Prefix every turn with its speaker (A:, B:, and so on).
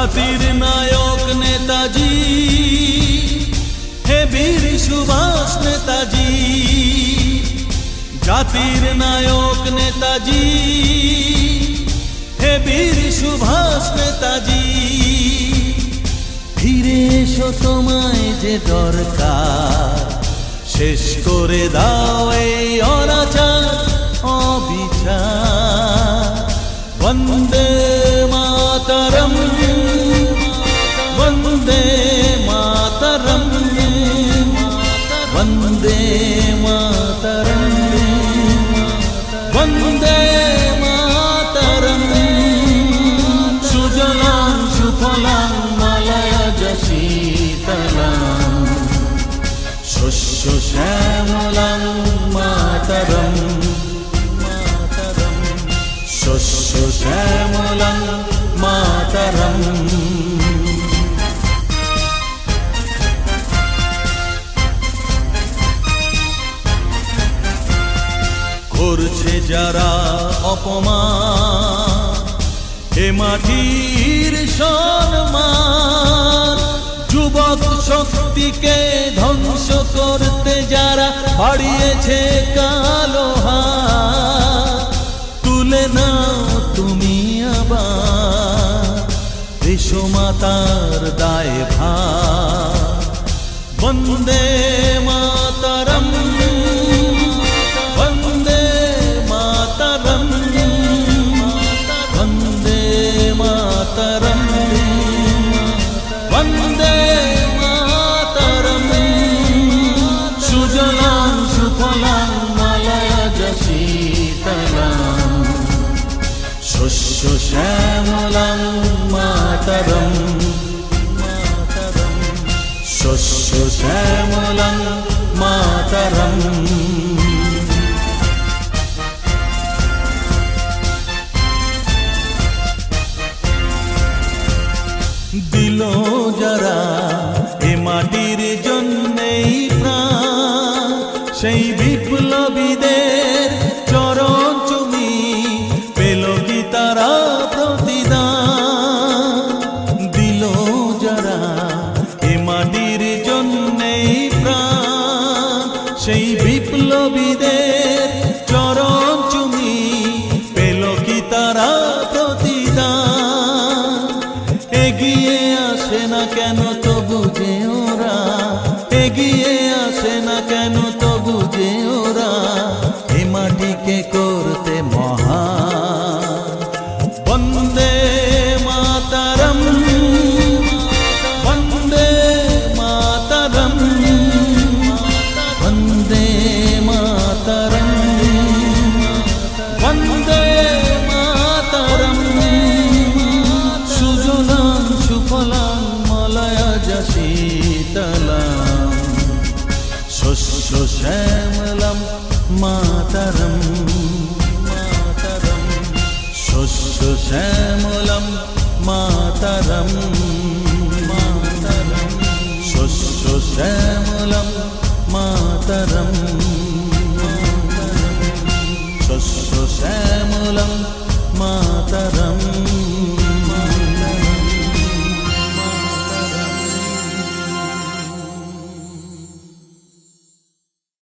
A: জাতির নায়ক নেতাজি, হে বীর সুভাষ নেতাজি। জাতির নায়ক নেতাজি, হে বীর সুভাষ নেতাজি। ফিরে এসো, তোমায় যে দরকার, শেষ করে দাও এই অনাচার অবিচার। বন্দে মাতরম, বন্দে মাতরম, বন্দে মাতরম, বন্দে মাতরম। সুজলাং সুফলাং মলয়জ শীতলাং, শস্য শ্যামলাং মাতরম, শস্য শ্যামলাং মাতরম। করছে যারা অপমান এ মাটির সম্মান, যুবক শক্তিকে ধ্বংস করতে যারা হারিয়েছে কালো হাত, তুলে নাও তুমি আবার বিশ্বমাতার দায়ভার। বন্দে মাতরম, বন্দে মাতরম, বন্দে মাতরম, বন্দে মাতরম। সুজলাং সুফলাং মলয়জ শীতলাং, শস্য শ্যামলাং মাতরম, শস্য শ্যামলাং মাতরম। দিল যারা এ মাটির জন্যেই প্রাণ, সেই বিপ্লবীদের চরণ চুমি পেল কি তারা প্রতিদান। দিল যারা এ মাটির জন্যেই প্রাণ, সেই বিপ্লবীদের চরণ চুমি পেল কি তারা প্রতিদান। এগিয়ে আসে না কেন তবু যে ওরা, এগিয়ে আসে না কেন তবু যে ওরা এ মাটিকে করতে মহান। বন্দে মাতরম, বন্দে মাতরম, বন্দে মাতরম, বন্দে মাতরম। সুজলাং সুফলাং মলয়জ শীতলাং, শস্য শ্যামলাং মাতরম, মাতরম, শস্য শ্যামলাং মাতরম, মাতরম, শস্য শ্যামলাং মাতরম।